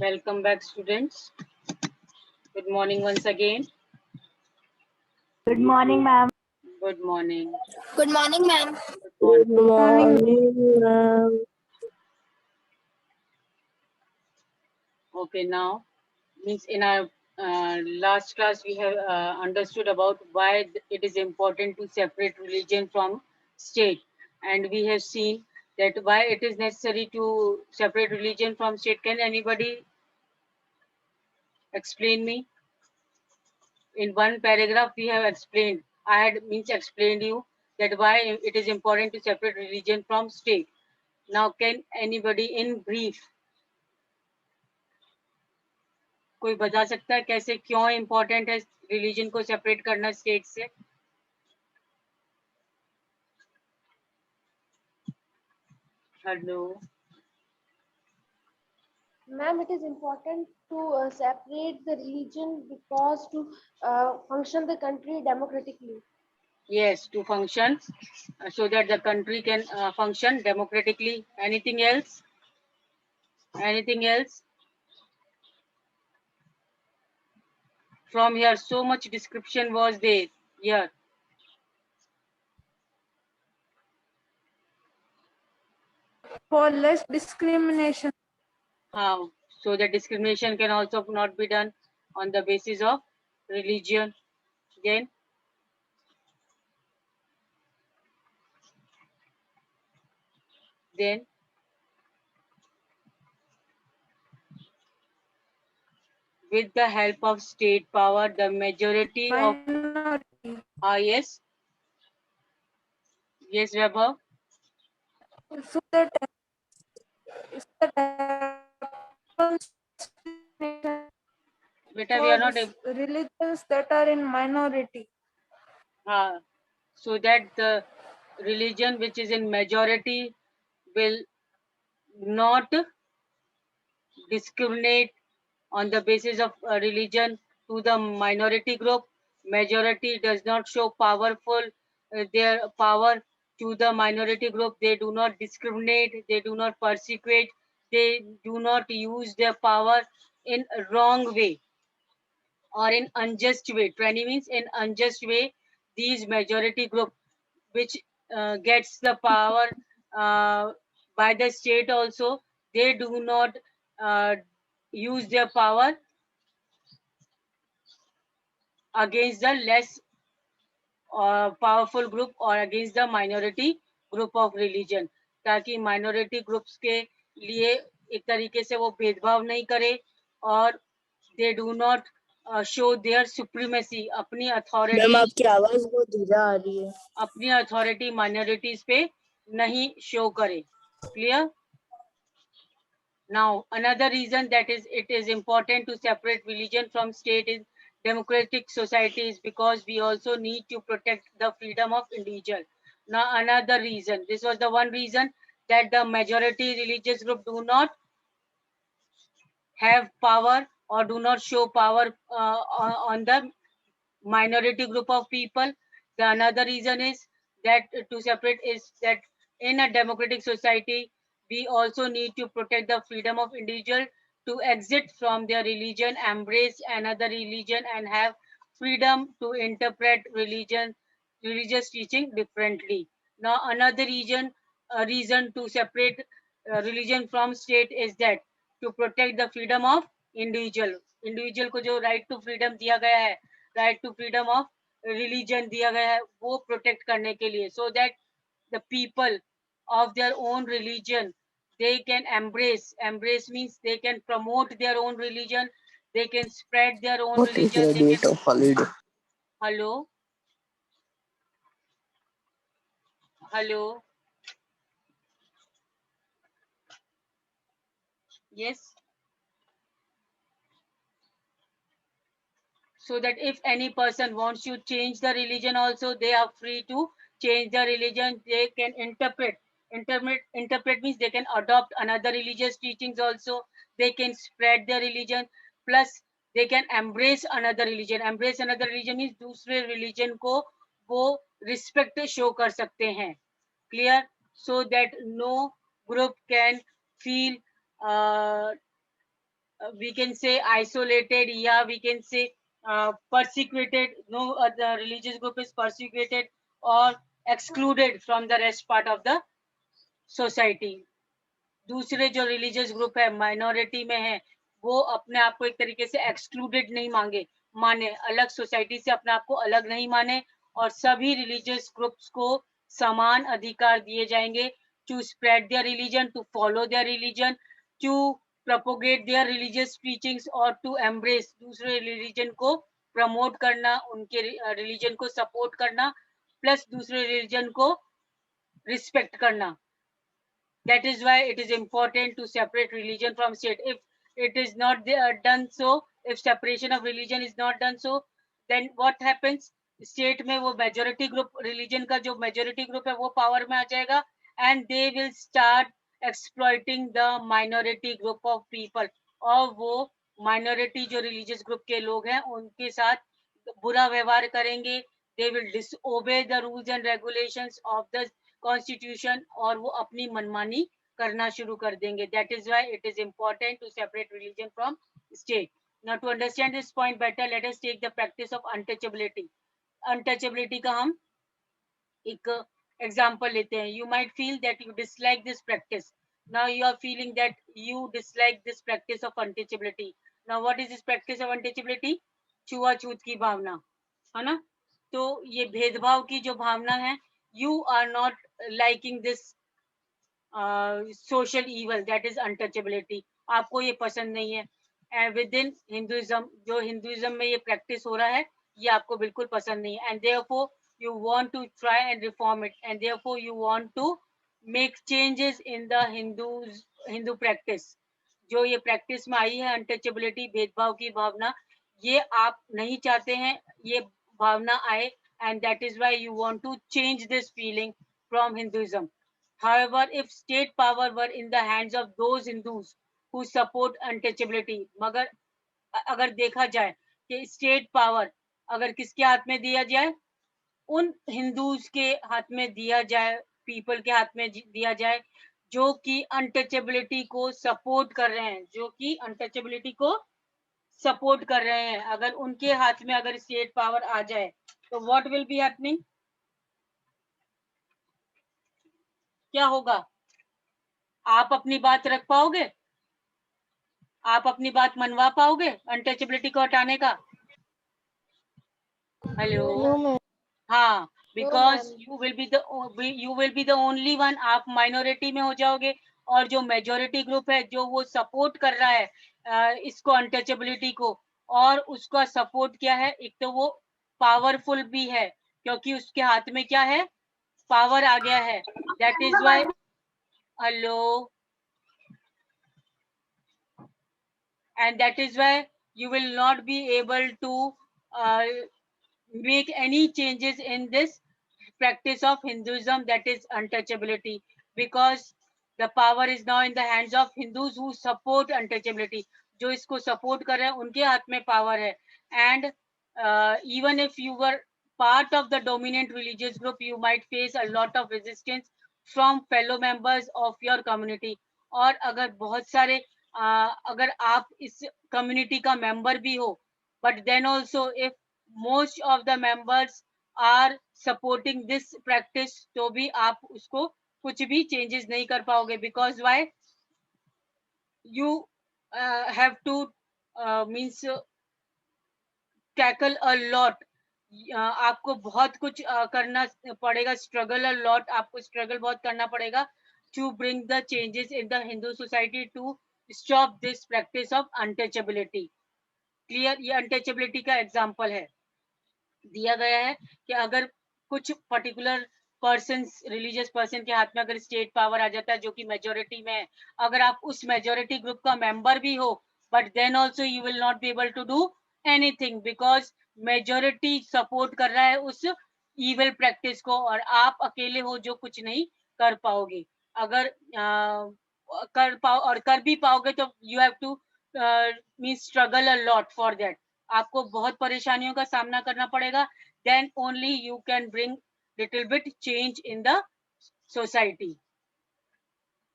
Welcome back, students. Good morning once again. Good morning, ma'am. Good morning. Good morning, ma'am. Good Good morning, ma'am. Okay, now means in our last class we have understood about why it is important to separate religion from state, and we have seen that why it is necessary to separate religion from state. Can anybody explain me? In one paragraph we have explained. I had explained you that why it is important to separate religion from state. Now, can anybody in brief कोई बता सकता है कैसे क्यों important है religion को separate करना state से? Hello Ma'am, it is important to separate the religion because to function the country democratically. yes, to function so that the country can function democratically. Anything else? Anything else? From here so much description was there here. For less discrimination. How? So that discrimination can also not be done on the basis of religion. Then with the help of state power, the majority of yes, yes, Vaibhav. So that Beta, we are not religions that are in minority. so that the religion which is in majority will not discriminate on the basis of religion to the minority group. Majority does not show powerful their power to the minority group. They do not discriminate, they do not persecute, they do not use their power in a wrong way or in unjust way. Tranny means in unjust way. These majority group which gets the power by the state also, they do not use their power against the less powerful group or against the minority group of religion, ताकि minority groups के लिए एक तरीके से वो भेदभाव नहीं करे और they do not show their supremacy, अपनी मैम authority, आपकी आवाज बहुत धीरे आ रही है. अपनी authority minorities पे नहीं show करे. Clear? Now, another reason that is it is important to separate religion from state in democratic societies because we also need to protect the freedom of individual. Now, another reason, this was the one reason that the majority religious group do not have power or do not show power on the minority group of people. The another reason is that to separate is that in a democratic society, we also need to protect the freedom of individual to exit from their religion, embrace another religion, and have freedom to interpret religious teaching differently. Now, another reason to separate religion from state is that to protect the freedom of individual. Individual को जो right to freedom दिया गया है, right to freedom of religion दिया गया है, वो protect करने के लिए, so that the people of their own religion they can embrace means they can promote their own religion, they can spread their own What is religion, the they date can of holiday? hello hello yes, so that if any person wants to change the religion also, they are free to change the religion. They can interpret means they can adopt another religious teachings also, they can spread their religion, plus they can embrace another religion. Embrace another religion means दूसरे religion को वो respect show कर सकते हैं. Clear? So that no group can feel we can say isolated, yeah, we can say persecuted. No other religious group is persecuted or excluded from the rest part of the society. दूसरे जो religious group है minority में है, वो अपने आप को एक तरीके से एक्सक्लूडेड नहीं माने, अलग सोसाइटी से अपने आप को अलग नहीं माने, और सभी रिलीजियस ग्रुप्स को समान अधिकार दिए जाएंगे to spread their religion, to follow their religion, to propagate their religious teachings, और टू एम्ब्रेस दूसरे रिलीजन को प्रमोट करना, उनके रिलीजन को सपोर्ट करना, प्लस दूसरे रिलीजन को रिस्पेक्ट करना. That is why it is important to separate religion from state. If it is not done so, if separation of religion is not done so, then what happens? State में वो majority group, religion का जो majority group है वो power में आ जाएगा, and they will start exploiting the minority group of people. और वो minority जो religious group के लोग हैं उनके साथ बुरा व्यवहार करेंगे. They will disobey the rules and regulations of the constitution, और वो अपनी मनमानी करना शुरू कर देंगे. That is why it is important to separate religion from state. Now to understand this point better, let us take the practice of untouchability. Untouchability का हम एक एग्जांपल लेते हैं. You might feel that you dislike this practice. Now you are feeling that you dislike this practice of untouchability. Now what is this practice of untouchability? छुआछूत की भावना, है ना. तो ये भेदभाव की जो भावना है, you are not liking this social evil, that is untouchability. आपको ये पसंद नहीं है. and within Hinduism, जो हिंदुइज्म में ये प्रैक्टिस हो रहा है, ये आपको बिल्कुल पसंद नहीं है. and therefore you want to try and reform it, and therefore you want to make changes in the Hindu practice. जो ये प्रैक्टिस में आई है अनटचेबिलिटी, भेदभाव की भावना, ये आप नहीं चाहते हैं ये भावना आए, and that is why you want to change this feeling from Hinduism. However, if state power were in the hands of those Hindus who support untouchability, मगर अगर देखा जाए कि स्टेट पावर अगर किसके हाथ में दिया जाए, उन हिंदूज के हाथ में दिया जाए, पीपल के हाथ में दिया जाए जो कि अनटचेबिलिटी को सपोर्ट कर रहे हैं, जो कि अनटचेबिलिटी को सपोर्ट कर रहे हैं, अगर उनके हाथ में अगर स्टेट पावर आ जाए, तो व्हाट विल बी हैपनिंग? क्या होगा? आप अपनी बात रख पाओगे? आप अपनी बात मनवा पाओगे अनटचेबिलिटी को हटाने का? हेलो. हाँ, because you will be the only one. आप माइनॉरिटी में हो जाओगे, और जो मेजोरिटी ग्रुप है जो वो सपोर्ट कर रहा है इसको, अनटचेबिलिटी को, और उसका सपोर्ट क्या है, एक तो वो पावरफुल भी है क्योंकि उसके हाथ में क्या है, पावर आ गया है. That is why, hello, and that is why you will not be able to make any changes in this practice of Hinduism, that is untouchability, because the power is now in the hands of Hindus who support untouchability. जो इसको support कर रहे हैं उनके हाथ में power है. And even if you were part of the dominant religious group, you might face a lot of resistance from fellow members of your community. और अगर बहुत सारे अगर आप इस कम्युनिटी का मेंबर भी हो, but then also if most of the members are supporting this practice, तो भी आप उसको कुछ भी changes नहीं कर पाओगे. because why? You have to means tackle a lot. आपको बहुत कुछ करना पड़ेगा, struggle a lot, आपको struggle बहुत करना पड़ेगा to bring the changes in the Hindu society to stop this practice of untouchability. Clear? ये untouchability का example है. दिया गया है कि अगर कुछ पर्टिकुलर पर्सन, रिलीजियस पर्सन के हाथ में अगर स्टेट पावर आ जाता है जो कि मेजोरिटी में है, अगर आप उस मेजोरिटी ग्रुप का मेंबर भी हो, but then also you will not be able to do anything, because majority support कर रहा है उस इविल प्रैक्टिस को, और आप अकेले हो जो कुछ नहीं कर पाओगे. अगर कर पाओ और कर भी पाओगे तो you have to mean struggle a lot for that. आपको बहुत परेशानियों का सामना करना पड़ेगा. then only you can bring little bit change in the society.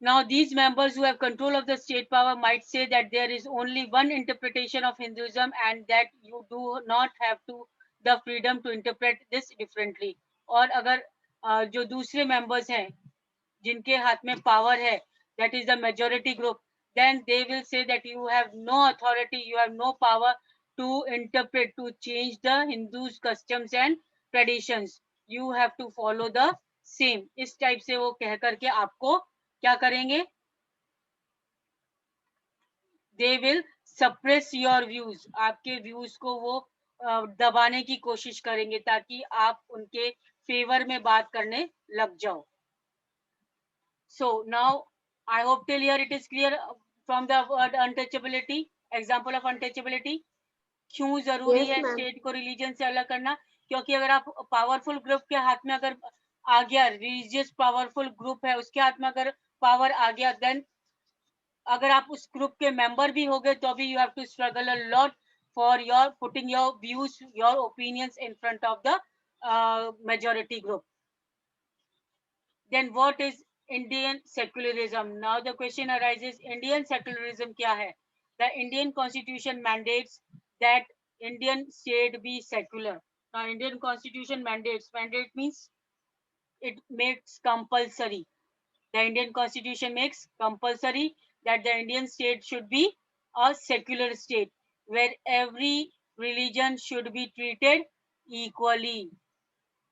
Now, these members who have control of the state power might say that there is only one interpretation of Hinduism and that you do not have to the freedom to interpret this differently. और अगर जो दूसरे members हैं जिनके हाथ में power है, that is the majority group, then they will say that you have no authority, you have no power to interpret, to change the Hindus' customs and traditions. You have to follow the same. इस type से वो कह करके आपको क्या करेंगे? They will suppress your views. आपके views को वो दबाने की कोशिश करेंगे ताकि आप उनके फेवर में बात करने लग जाओ. So now I hope till here it is clear from the word untouchability, example of untouchability. क्यों जरूरी Yes, है ma'am. स्टेट को रिलीजन से अलग करना? क्योंकि अगर आप पावरफुल ग्रुप के हाथ में अगर आ गया, रिलीजियस पावरफुल ग्रुप है उसके हाथ में अगर पावर आ गया, देन अगर आप उस ग्रुप के मेंबर भी हो गए तो भी you have to struggle a lot for your putting your views, your opinions in front of the majority group. Then what is Indian secularism? Now the question arises, Indian secularism क्या है? The Indian constitution mandates that Indian state be secular. Now Indian constitution mandates, mandate means it makes compulsory. The Indian constitution makes compulsory that the Indian state should be a secular state where every religion should be treated equally.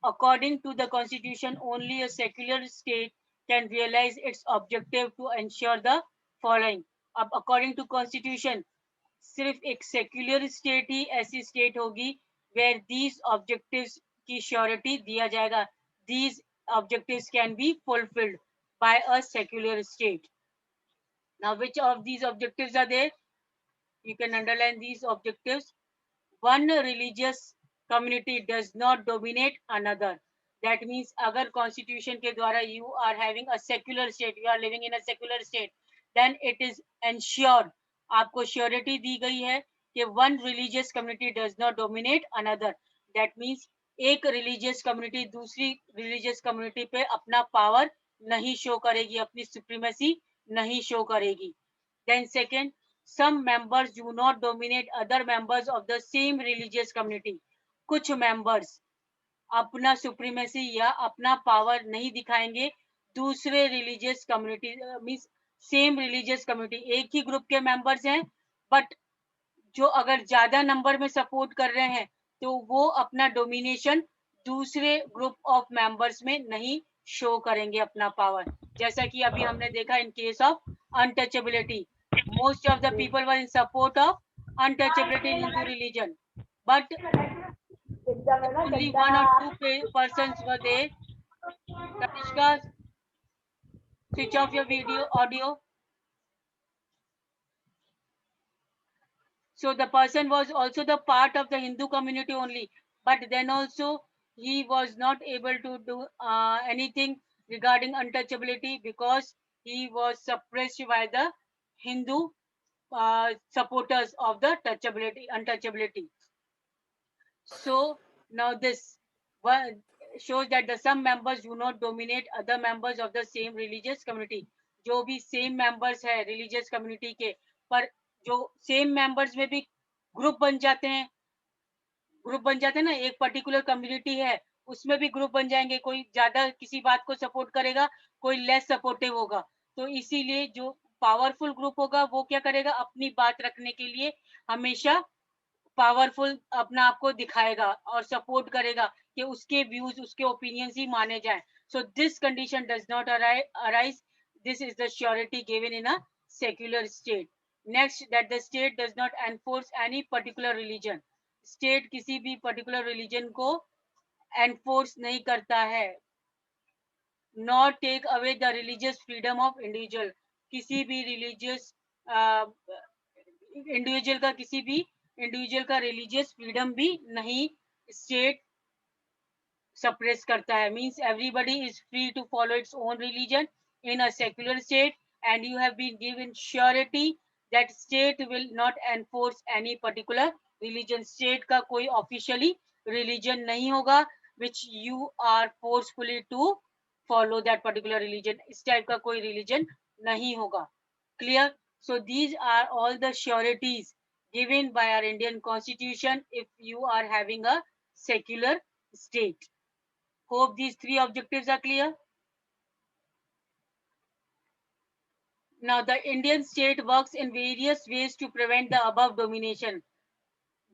According to the constitution, only a secular state can realize its objective to ensure the following. अब according to constitution, सिर्फ एक secular state ही ऐसी state होगी where these objectives की surety दिया जाएगा. These objectives can be fulfilled by a secular state. Now, which of these objectives are there? You can underline these objectives. One religious community does not dominate another. That means अगर constitution के द्वारा you are having a secular state, you are living in a secular state, then it is ensured, आपको surety दी गई है कि one religious community does not dominate another. That means एक religious community दूसरी religious community पे अपना power नहीं show करेगी, अपनी supremacy नहीं show करेगी. Then second, some members do not dominate other members of the same religious community. कुछ members अपना supremacy या अपना power नहीं दिखाएंगे दूसरे religious community, means same religious community. एक ही group के members हैं, but जो अगर ज्यादा number में support कर रहे हैं तो वो अपना domination दूसरे group of members में नहीं show करेंगे अपना power. जैसा कि अभी हमने देखा in case of untouchability. Most of the people were in support of untouchability in Hindu religion, but only one or two persons were there. Kanishka, switch off your video audio. So the person was also the part of the Hindu community only, but then also he was not able to do anything regarding untouchability because he was suppressed by the Hindu supporters of the untouchability. So now this one shows that the some members do not dominate other members of the same religious community. जो भी same members है religious community के, पर जो same members में भी group बन जाते हैं, ना, एक particular community है उसमें भी ग्रुप बन जाएंगे, कोई ज्यादा किसी बात को सपोर्ट करेगा, कोई लेस सपोर्टिव होगा. तो इसीलिए जो पावरफुल ग्रुप होगा वो क्या करेगा, अपनी बात रखने के लिए हमेशा पावरफुल अपना आप को दिखाएगा और सपोर्ट करेगा कि उसके व्यूज, उसके ओपिनियंस ही माने जाएं. So this condition does not arise. This is the surety given in a secular state. Next, that the state does not enforce any particular religion. State किसी भी पर्टिकुलर रिलीजन को एनफोर्स नहीं करता है. Not take away the religious freedom of individual. किसी भी religious individual का किसी भी इंडिविजुअल का रिलीजियस फ्रीडम भी नहीं स्टेट सप्रेस करता है. Means everybody is free to follow its own religion in a secular state and you have been given surety that state will not enforce any particular religion. State का कोई officially religion नहीं होगा which you are forcefully to follow that particular religion. इस type का कोई religion नहीं होगा. Clear? So these are all the sureties given by our Indian Constitution if you are having a secular state. Hope these three objectives are clear. Now the Indian state works in various ways to prevent the above domination.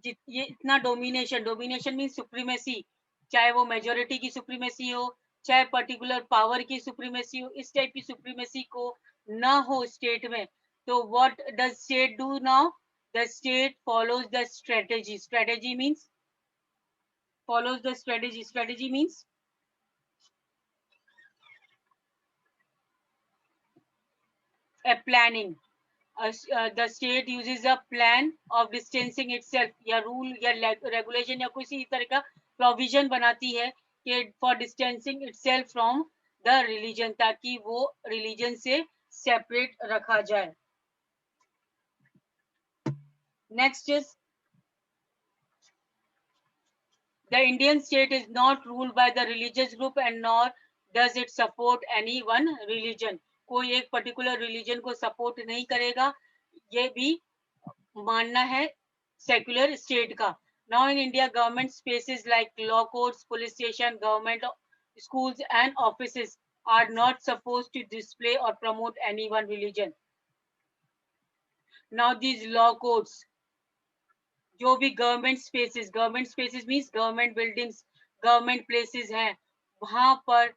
ये इतना domination mean supremacy, चाहे वो majority की supremacy हो, चाहे particular power की supremacy हो, इस टाइप की सुप्रीमेसी को ना हो स्टेट में. तो what does state do now? The state follows the strategy means follows the strategy means a planning. The state uses a plan of distancing itself, या rule या regulation या किसी तरह का provision बनाती है कि for distancing itself from the religion, ताकि वो religion से separate रखा जाए. Next is the Indian state is not ruled by the religious group and nor does it support any one religion. कोई एक particular religion को support नहीं करेगा, ये भी मानना है secular state का. Now in India, government spaces like law courts, police station, government schools and offices are not supposed to display or promote any one religion. Now these law courts, जो भी government spaces means government buildings, government places हैं, वहां पर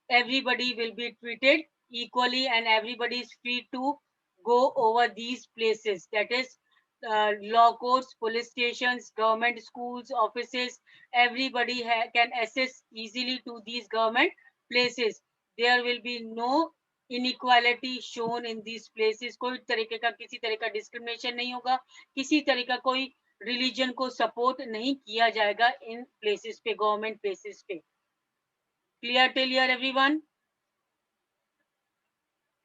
everybody will be treated equally and everybody is free to go over these places. That is law courts, police stations, government schools, offices, everybody can access easily to these government places. There will be no inequality shown in these places. कोई तरीके का किसी तरह का discrimination नहीं होगा, किसी तरह का कोई रिलीजन को सपोर्ट नहीं किया जाएगा इन प्लेसेस पे, गवर्नमेंट प्लेसेस पे. Clear till here everyone?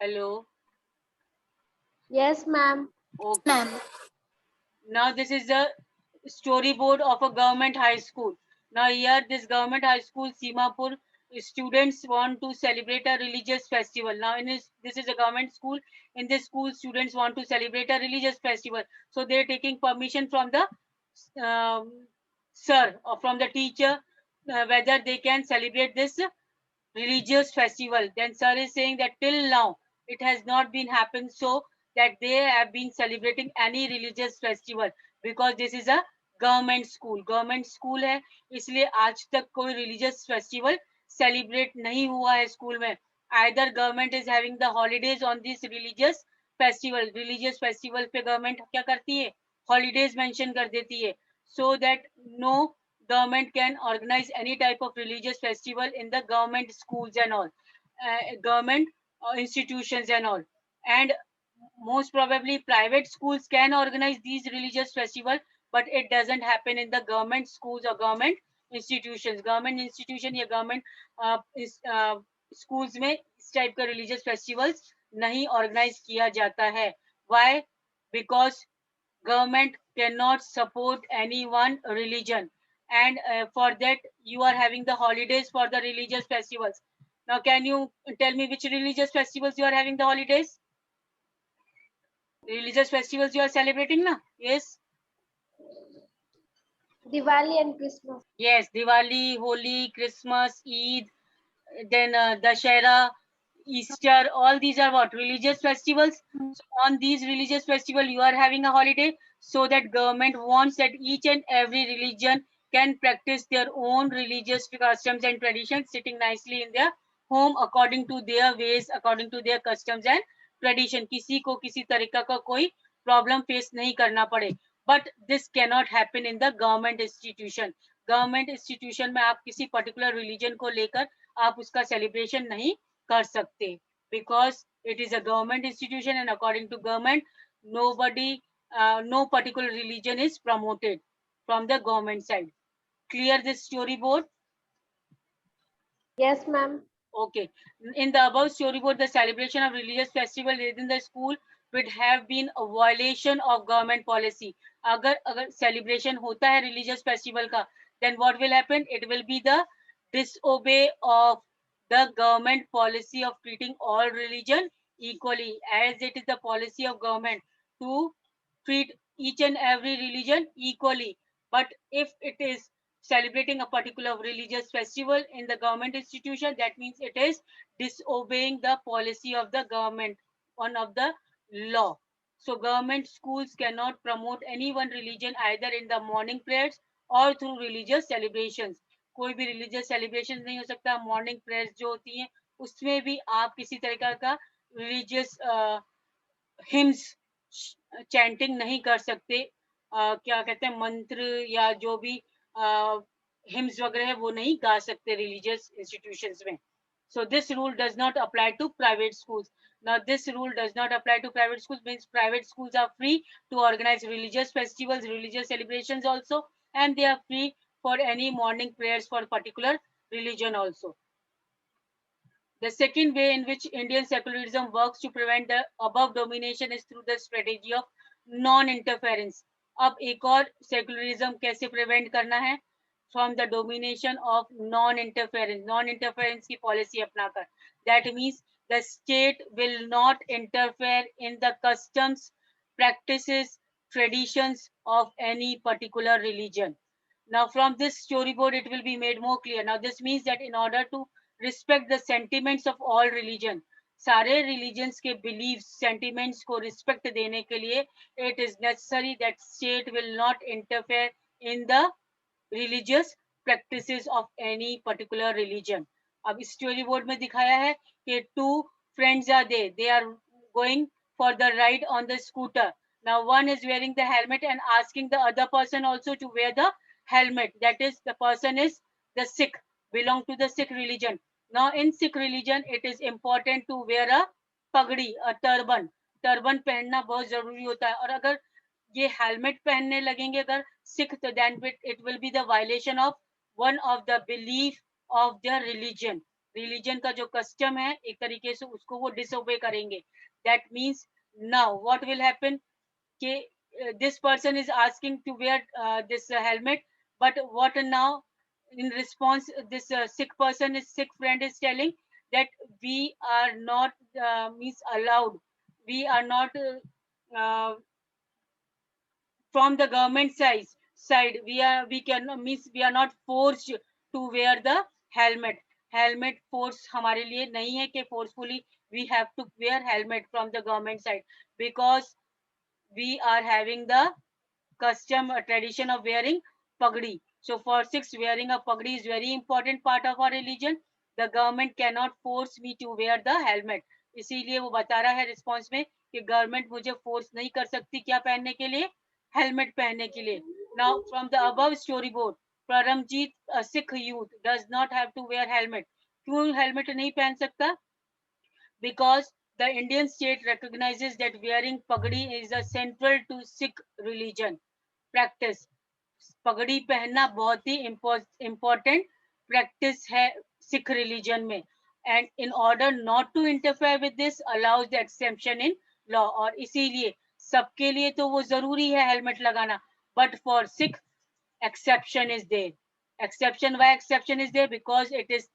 Hello? Yes, ma'am. Okay. Now this is the storyboard of a government high school. Now here this government high school Simapur, students want to celebrate a religious festival. Now this is a government school. In this school students want to celebrate a religious festival, so they're taking permission from the sir or from the teacher whether they can celebrate this religious festival. Then sir is saying that till now it has not been happened so that they have been celebrating any religious festival because this is a government school है, इसलिए आज तक कोई religious festival celebrate नहीं हुआ है school में. Either government is having the holidays on this religious festival पे गवर्नमेंट क्या करती है, हॉलीडेज मेंशन कर देती है, so that no government can organize any type of religious festival in the government schools and all, government institutions and all. And most probably private schools can organize these religious festivals, but it doesn't happen in the government schools or government institutions. Government institution या government schools में इस type का religious festivals नहीं organize किया जाता है. Why? Because government cannot support any one religion, and for that you are having the holidays for the religious festivals. Now can you tell me which religious festivals you are having the holidays? Religious festivals you are celebrating na? Yes, Diwali and Christmas. yes, Diwali, Holi, Christmas, Eid, then Dashera, Easter, all these are what? Religious festivals. So on these religious festival you are having a holiday, so that government wants that each and every religion can practice their own religious customs and traditions sitting nicely in their home according to their ways, according to their customs and tradition. किसी को किसी तरीका का कोई problem face नहीं करना पड़े. But this cannot happen in the government institution. Government institution में आप किसी particular religion को लेकर आप उसका celebration नहीं कर सकते, because it is a government institution and according to government nobody no particular religion is promoted from the government side. Clear this storyboard? Yes, ma'am. Okay. In the above storyboard, the celebration of religious festival within the school would have been a violation of government policy. अगर celebration होता है religious festival का, then what will happen? It will be the disobey of the government policy of treating all religion equally, as it is the policy of government to treat each and every religion equally. But if it is celebrating a particular religious festival in the government institution, that means it is disobeying the policy of the government, one of the law. So government schools cannot promote any one religion either in the morning prayers or through religious celebrations. कोई भी religious celebration नहीं हो सकता. Morning prayers जो होती हैं उसमें भी आप किसी तरह का religious हिम्स चैंटिंग नहीं कर सकते. क्या कहते हैं, मंत्र या जो भी हिम्स वगैरह है वो नहीं गा सकते रिलीजियस इंस्टीट्यूशंस में. So this rule does not apply to private schools. Now this rule does not apply to private schools, means private schools are free to organize religious festivals, religious celebrations also, and they are free for any morning prayers for particular religion also. The second way in which Indian secularism works to prevent the above domination is through the strategy of non-interference. अब एक और secularism कैसे prevent करना है? From the domination of non-interference. Non-interference की policy अपनाकर. That means the state will not interfere in the customs, practices, traditions of any particular religion. Now from this storyboard it will be made more clear. Now this means that in order to respect the sentiments of all religion, सारे religions के beliefs, sentiments को respect देने के लिए it is necessary that state will not interfere in the religious practices of any particular religion. अब story board में दिखाया है कि two friends are there. They are going for the ride on the scooter. Now one is wearing the helmet and asking the other person also to wear the helmet. That is, the person is the Sikh, belong to the Sikh religion. Now in Sikh religion, it is important to wear a pagdi, a turban. Turban पहनना बहुत जरूरी होता है. और अगर ये helmet पहनने लगेंगे अगर सिख, तो then it will be the violation of one of the belief of their religion. Religion का जो custom है एक तरीके से उसको वो disobey करेंगे. That means now what will happen कि this person is asking to wear this helmet, but what now in response this Sikh person is Sikh friend is telling that we are not means allowed, we are not from the government side we can means we are not forced to wear the helmet force हमारे लिए नहीं है कि forcefully we have to wear helmet from the government side, because we are having the custom tradition of wearing pagdi. So for Sikhs, wearing a pagdi is very important part of our religion. The government cannot force me to wear the helmet. इसीलिए वो बता रहा है response में कि government मुझे force नहीं कर सकती क्या पहनने के लिए, हेलमेट पहनने के लिए. Now from the above story board, Paramjit Sikh youth does not have to wear helmet. क्यों हेलमेट नहीं पहन सकता? Because the Indian state recognizes that wearing pagdi is a central to Sikh religion practice. पगड़ी पहनना बहुत ही important practice है Sikh religion में, and in order not to interfere with this allows the exemption in law. और इसीलिए सबके लिए तो वो जरूरी है हेलमेट लगाना, but for Sikh exception is there. Exception, why exception is there? Because it is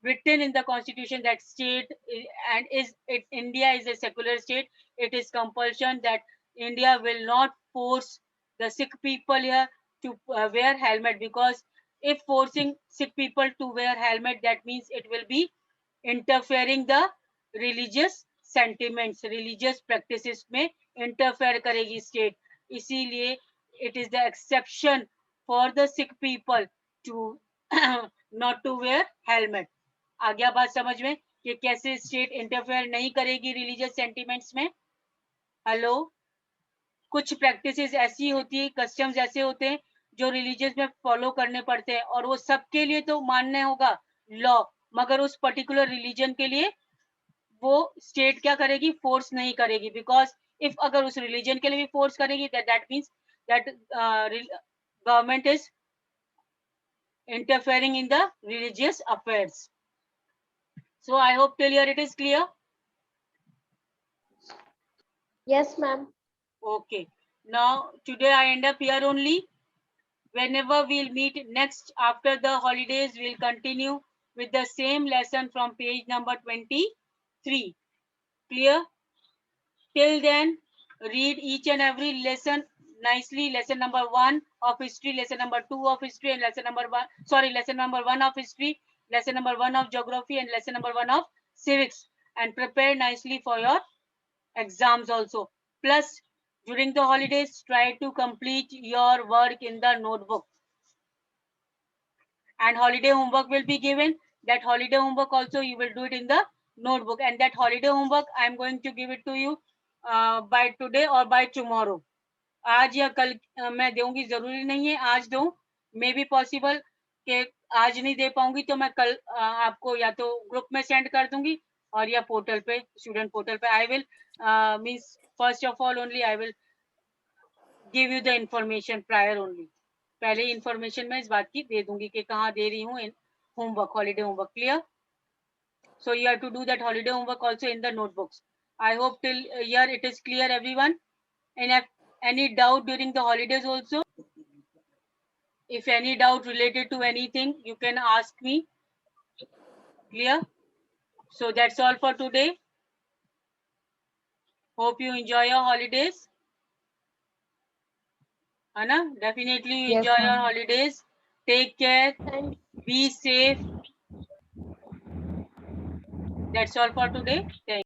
written in the constitution that state and is it India is a secular state, it is compulsion that India will not force the Sikh people here to wear helmet, because if forcing Sikh people to wear helmet, that means it will be interfering the religious sentiments, religious practices में interfere करेगी state. इसीलिए it is the exception for the Sikh people to not to wear helmet. आ गया बात समझ में कि कैसे state interfere नहीं करेगी रिलीजियस सेंटिमेंट्स में. हेलो, कुछ प्रैक्टिसेस ऐसी होती है, कस्टम्स ऐसे होते हैं जो रिलीजियस में फॉलो करने पड़ते हैं और वो सबके लिए तो मानने होगा लॉ, मगर उस पर्टिकुलर रिलीजन के लिए वो स्टेट क्या करेगी, फोर्स नहीं करेगी. बिकॉज इफ अगर उस रिलीजन के लिए भी फोर्स करेगी that means that government is interfering in the religious affairs. So I hope till here it is clear. Yes, ma'am. Okay. Now today I end up here only. Whenever we'll meet next after the holidays, we'll continue with the same lesson from page number 23. Clear? Till then, read each and every lesson nicely. Lesson number 1 of history, lesson number 2 of history, and lesson number 1 of history, lesson number 1 of geography, and lesson number 1 of civics, and prepare nicely for your exams also. Plus, during the holidays, try to complete your work in the notebook. And holiday homework will be given. That holiday homework also you will do it in the notebook. And that holiday homework I am going to give it to you by today or by tomorrow. आज या कल मैं दूंगी, जरूरी नहीं है आज दूं, मे बी पॉसिबल कि आज नहीं दे पाऊंगी तो मैं कल आपको या तो ग्रुप में सेंड कर दूंगी और या पोर्टल पे, स्टूडेंट पोर्टल पे I will means first of all only I will give you the information prior only. पहले इंफॉर्मेशन मैं इस बात की दे दूंगी कि कहाँ दे रही हूँ homework, holiday homework. Clear? So you have to do that holiday homework also in the notebooks. I hope till here it is clear, everyone. And if any doubt during the holidays also, if any doubt related to anything, you can ask me. Clear? So that's all for today. Hope you enjoy your holidays. Anna, definitely you enjoy your holidays. Take care. Be safe. That's all for today. Thank you.